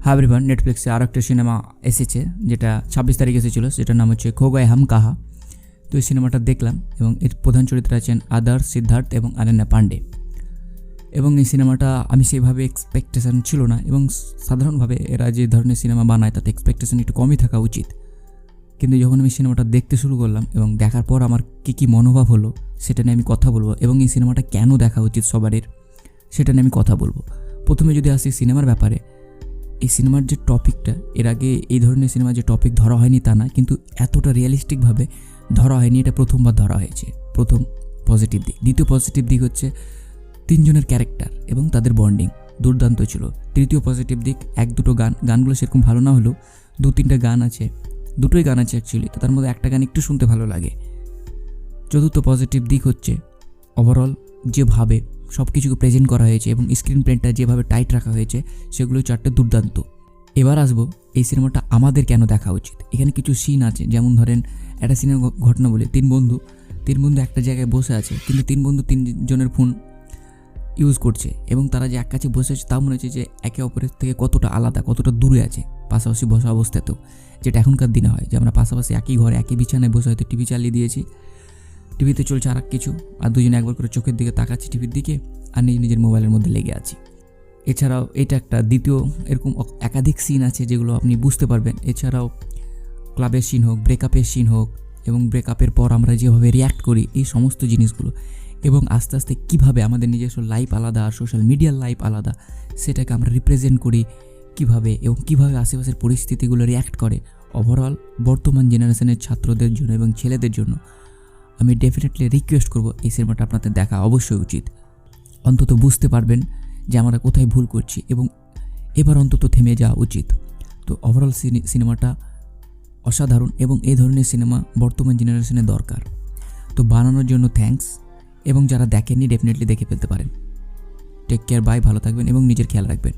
হ্যাঁ এভরিওয়ান, নেটফ্লিক্সে আরও একটা সিনেমা এসেছে যেটা 26 তারিখ এসেছিলো, যেটার নাম হচ্ছে খো গয়ে হাম কাহা। তো এই সিনেমাটা দেখলাম এবং এর প্রধান চরিত্রে আছেন আদার্স, সিদ্ধার্থ এবং অনন্যা পাণ্ডে। এবং এই সিনেমাটা আমি সেভাবে এক্সপেকটেশন ছিল না, এবং সাধারণভাবে এরা যে ধরনের সিনেমা বানায় তাতে এক্সপেকটেশন একটু কমই থাকা উচিত। কিন্তু যখন আমি সিনেমাটা দেখতে শুরু করলাম এবং দেখার পর আমার কী মনোভাব হলো সেটা নিয়ে আমি কথা বলবো, এবং এই সিনেমাটা কেন দেখা উচিত সবারই সেটা নিয়ে আমি কথা বলবো। প্রথমে যদি আসি সিনেমার ব্যাপারে, এই সিনেমার যে টপিকটা, এর আগে এই ধরনের সিনেমার যে টপিক ধরা হয়নি তা না, কিন্তু এতটা রিয়েলিস্টিকভাবে ধরা হয়নি, এটা প্রথমবার ধরা হয়েছে। প্রথম পজিটিভ দিক। দ্বিতীয় পজিটিভ দিক হচ্ছে 3 জনের ক্যারেক্টার এবং তাদের বন্ডিং দুর্দান্ত ছিল। তৃতীয় পজিটিভ দিক, 1-2 গানগুলো সেরকম ভালো না হলেও 2-3টা গান আছে, দুটোই গান আছে অ্যাকচুয়ালি, তো তার মধ্যে একটা গান একটু শুনতে ভালো লাগে। চতুর্থ পজিটিভ দিক হচ্ছে ওভারঅল যেভাবে সব কিছুকে প্রেজেন্ট করা হয়েছে এবং স্ক্রিন প্লেনটা যেভাবে টাইট রাখা হয়েছে, সেগুলো 4টে দুর্দান্ত। এবার আসবো এই সিনেমাটা আমাদের কেন দেখা উচিত। এখানে কিছু সিন আছে, যেমন ধরেন একটা সিনের ঘটনা বলে, 3 বন্ধু একটা জায়গায় বসে আছে, কিন্তু 3 বন্ধু 3 জনের ফোন ইউজ করছে, এবং তারা যে এক কাছে বসে আছে তা মনে হচ্ছে যে একে অপরের থেকে কতটা আলাদা, কতটা দূরে আছে পাশাপাশি বসা অবস্থাতেও, যেটা এখনকার দিনে হয় যে আমরা পাশাপাশি একই ঘরে একই বিছানায় বসে হয়তো টিভি চালিয়ে দিয়েছি, টিভিতে চলছে আর কিছু, আর দুজনে একবার করে চোখের দিকে তাকাচ্ছি টিভির দিকে, আর নিজের মোবাইলের মধ্যে লেগে আছি। এছাড়াও এটা একটা দ্বিতীয়, এরকম একাধিক সিন আছে যেগুলো আপনি বুঝতে পারবেন। এছাড়াও ক্লাবের সিন হোক, ব্রেকআপের সিন হোক, এবং ব্রেকআপের পর আমরা যেভাবে রিয়্যাক্ট করি, এই সমস্ত জিনিসগুলো, এবং আস্তে আস্তে কীভাবে আমাদের নিজস্ব লাইফ আলাদা আর সোশ্যাল মিডিয়ার লাইফ আলাদা, সেটাকে আমরা রিপ্রেজেন্ট করি কীভাবে, এবং কীভাবে আশেপাশের পরিস্থিতিগুলো রিয়্যাক্ট করে। ওভারঅল বর্তমান জেনারেশনের ছাত্রদের জন্য এবং ছেলেদের জন্য আমি ডেফিনেটলি রিকোয়েস্ট করব এই সিনেমাটা আপনাদের দেখা অবশ্যই উচিত। অন্তত বুঝতে পারবেন যে আমরা কোথায় ভুল করছি, এবং এবার অন্তত থেমে যাওয়া উচিত। তো ওভারঅল সিনেমাটা অসাধারণ, এবং এই ধরনের সিনেমা বর্তমান জেনারেশনে দরকার। তো বানানোর জন্য থ্যাঙ্কস, এবং যারা দেখেননি ডেফিনেটলি দেখে ফেলতে পারেন। টেক কেয়ার, বাই, ভালো থাকবেন এবং নিজের খেয়াল রাখবেন।